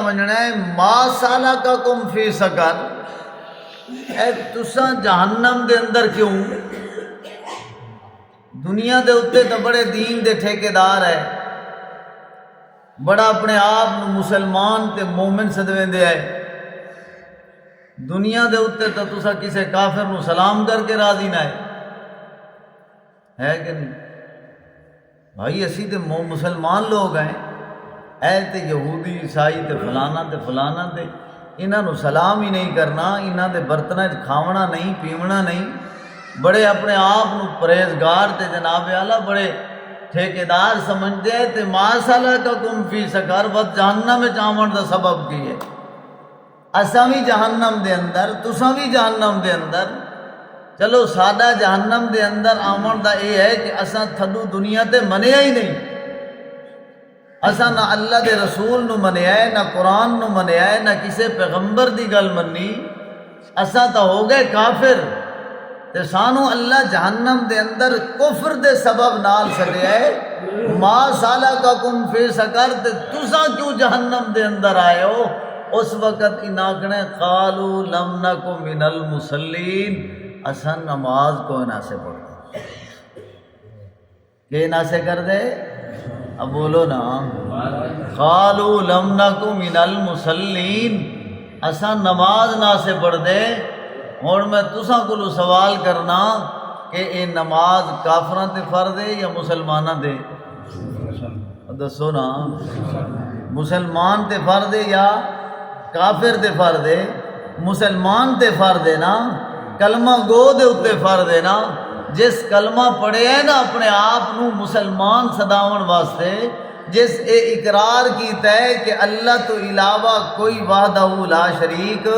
سمجھنا ہے ما سالککم فی سقر، اے تساں جہنم دے اندر کیوں؟ دنیا دے اتے تو بڑے دین دے ٹھیکیدار ہے، بڑا اپنے آپ مسلمان تے مومن سدویں دے ہے، دنیا دے اتے تو تساں کسے کافر نو سلام کر کے راضی نہ ہے کہ نہیں؟ بھائی اسی تے مسلمان لوگ ہیں، اے تے یہودی عیسائی تے فلانا تے انہاں نو سلام ہی نہیں کرنا، انہاں دے برتناں وچ کھاونا نہیں پیونا نہیں، بڑے اپنے آپ نو پرہیزگار تے جناب اعلیٰ بڑے ٹھیکیدار سمجھتے ہیں تے ما سلککم فی سقر، بس جہنم وچ آون دا سبب کی ہے؟ اساں بھی جہنم دے اندر، تساں بھی جہنم دے اندر، چلو سادہ جہنم دے اندر آمن دا یہ ہے کہ اساں تھڈو دنیا تے منیا ہی نہیں، اساں نہ اللہ دے رسول نو منیا ہے، نہ قرآن نو منیا ہے، نہ کسے پیغمبر دی گل منی، اساں تا ہو گئے کافر، تے سانو اللہ جہنم دے اندر کفر دے سبب نال سڈیا ہے، ما سالککم فی سقر، تے تساں کیوں جہنم دے اندر آئے ہو؟ اس وقت اناکنے قالوا لم نک من المصلین، اساں نماز کو نہ سے پڑھتے، کہ نہ سے کر دے؟ اب بولو نا، قالوا لم نک من المصلین، اساں نماز نہ سے پڑھ دے۔ اور میں تساں کو سوال کرنا کہ اے نماز کافراں تے فرض ہے یا مسلماناں دے؟ دسو نا، مسلمان تے فرض ہے یا کافر تے فرض ہے؟ مسلمان تے فرض ہے نا، کلمہ گو دے اتے فرض ہے نا، جس کلمہ پڑھے ہے نا اپنے آپ نو مسلمان صداون واسطے، جس اے اقرار کیتا ہے کہ اللہ تو علاوہ کوئی وحدہ لا شریک،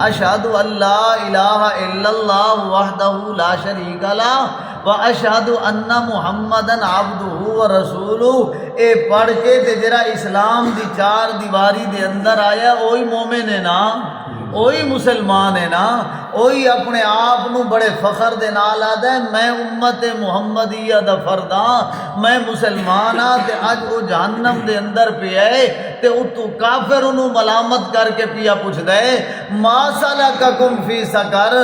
اشہد ان لا الہ الا اللہ وحدہ لا شریک لہ و اشہد ان محمدن عبدہ و رسولہ، اے پڑھ کے تے جرا اسلام دی چار دیواری دے اندر آیا، وہی مومن ہے نا، وہی مسلمان ہے نا، وہی اپنے آپ نو بڑے فخر دے نال آدھا ہے میں امت محمدیہ دا فرد ہاں، میں مسلمان ہاں، تے اج وہ جہنم دے اندر پہ ہے تے اتو کافر انہوں ملامت کر کے پیا پوچھ دے ما سلککم فی سقر،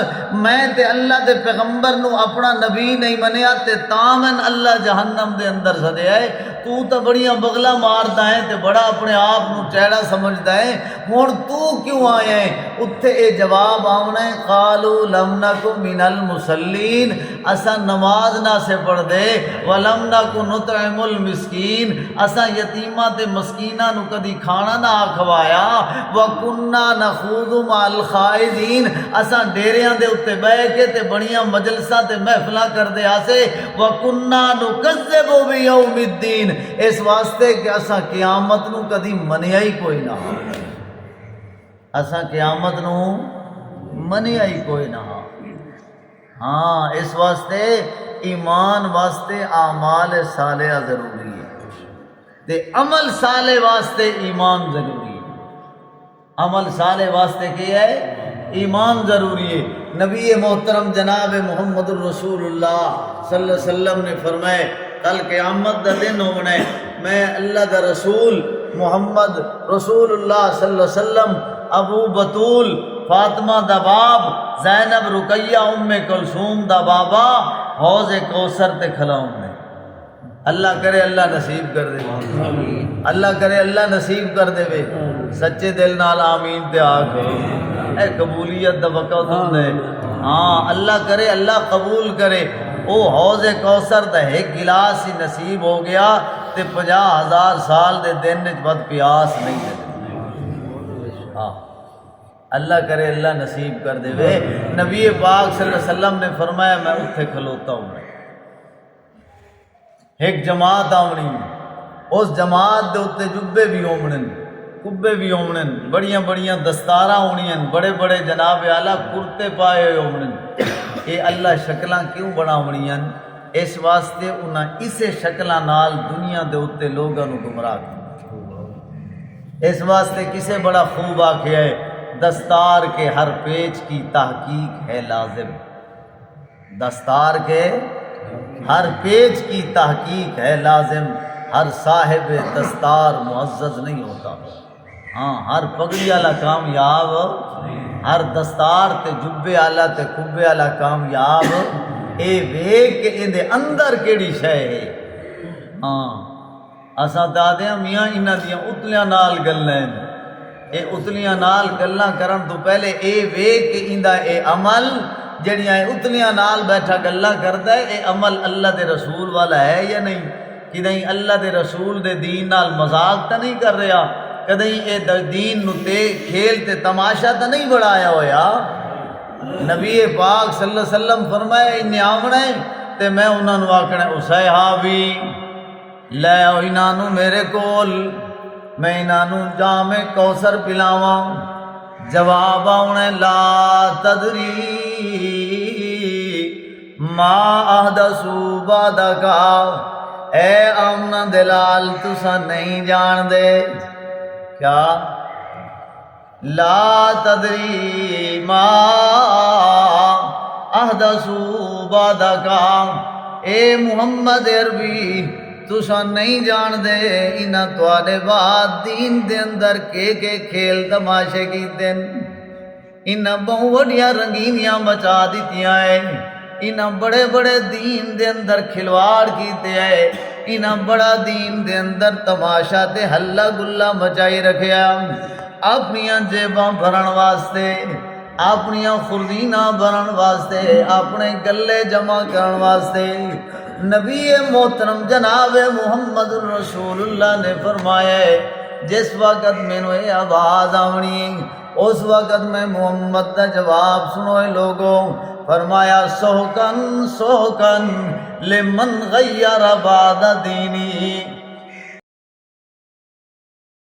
میں تے اللہ دے پیغمبر نو اپنا نبی نہیں منیا تے تامن اللہ جہنم دے اندر سدیا ہے، تو تا بڑیاں بغلا ماردا ہے تے بڑا اپنے آپ نو چہرہ سمجھدا ہے، ہن تو کیوں آیا ہے؟ اتھے اے جواب آونا ہے قالوا لم نک من المصلین، اسا نماز نہ سے پڑھ دے، ولم نک نطعم المسکین، اسا یتیماں تے مسکیناں نو کدی کھانا نہ کھوایا، وکننا نخوض مع الخائضین، اسا ڈیریاں دے اتے بیٹھ کے تے بڑیاں مجلساں تے محفلاں کر دے آسے، وکننا نکذب بیوم الدین، اس واسطے کہ اسا قیامت نو کدی منیا ہی کوئی نہ، اسا قیامت نو منیا ہی کوئی نہ، ہاں اس واسطے ایمان واسطے اعمال صالحہ ضروری ہے تے عمل صالح واسطے ایمان ضروری ہے، عمل صالح واسطے کیا ہے؟ ایمان ضروری ہے۔ نبی محترم جناب محمد الرسول اللہ صلی اللہ علیہ وسلم نے فرمائے کل قیامت دا دن ہونا ہے، میں اللہ دا رسول محمد رسول اللہ صلی اللہ علیہ وسلم ابو بطول فاطمہ دا باپ زینب رقیہ ام کلثوم دا بابا حوض کوثر تے کھلاؤں میں، اللہ کرے اللہ نصیب کر دے، اللہ کرے اللہ نصیب کر دے وے، سچے دل نال آمین تے آکھو، اے قبولیت دا وقت ہوندا ہے، ہاں اللہ کرے اللہ قبول کرے، او حوض کوثر دا ایک گلاس ہی نصیب ہو گیا تے 50,000 سال دے دن وچ بد پیاس نہیں لگی، ہاں اللہ کرے اللہ نصیب کر دے وے۔ نبی پاک صلی اللہ علیہ وسلم نے فرمایا میں اتھے کھلوتا ہوں، ایک جماعت آونی، اس جماعت دے اتنے جبے بھی ہومنن، کبے بھی ہومنن، بڑیاں بڑیاں دستاراں ہونیاں، بڑے بڑے جناب اعلیٰ کرتے پائے ہوئے ہومنن، اے اللہ شکلاں کیوں بناونیاں؟ اس واسطے انہاں اسے شکلاں نال دنیا دے اتنے لوگاں نو گمراہ کیا، اس واسطے کسے بڑا خوب آکھیا ہے دستار کے ہر پیچ کی تحقیق ہے لازم، دستار کے ہر پیچ کی تحقیق ہے لازم، ہر صاحب دستار معزز نہیں ہوتا، ہاں ہر پگڑی والا کامیاب، ہر دستار تے جبے والا تے کبے والا کامیاب اے ویکھ کہ اندے اندر کیڑی شے ہے۔ ہاں اساں دادیاں میاں انہاں دیاں اتلیاں نال گلاں، اے اتلیاں نال گلاں کرن تو پہلے اے ویکھ کہ ایندا اے عمل جڑیاں اے اتلیاں نال بیٹھا گلاں کردا ہے، اے عمل اللہ دے رسول والا ہے یا نہیں؟ کہ نہیں اللہ دے رسول دے دین نال مذاق تا نہیں کر رہا، کدیں اے دین نو تے کھیل تے تماشا تا نہیں بڑھایا ہویا؟ نبی پاک صلی اللہ علیہ وسلم فرمائے انہیں آمنا ہے تے میں انہاں نو آکھنا او صحابی لے آؤ انہاں نو میرے کول، میں انہاں نو جام کوثر پلاواں۔ جواب آونا لا تدری ما احدثو بعدکا، اے آمنہ دلال تسا نہیں جان دے کیا؟ لا تدری ما احدثو بعدکا، اے محمد عربی تسا نہیں جان دے انہاں تواڈے بعد دین دے اندر کے کھیل تماشے کیتے، انہاں بہت وڈیاں رنگینیاں مچا دیتیاں ہیں، انہاں بڑے بڑے دین دے اندر کھلواڑ کیتے ہیں، انہاں بڑا دین دے اندر تماشا تے ہلا گلا مچائی رکھیا، اپنیاں جیباں بھرن واسطے، اپنیاں خردیناں بھرن واسطے، اپنے گلے جمع کرن واسطے۔ نبی محترم جناب محمد رسول اللہ نے فرمایا جس وقت مینوں یہ آواز آونی اس وقت میں محمد کا جواب سنو لوگوں، فرمایا سوکن سوکن لمن غیر بعد دینی،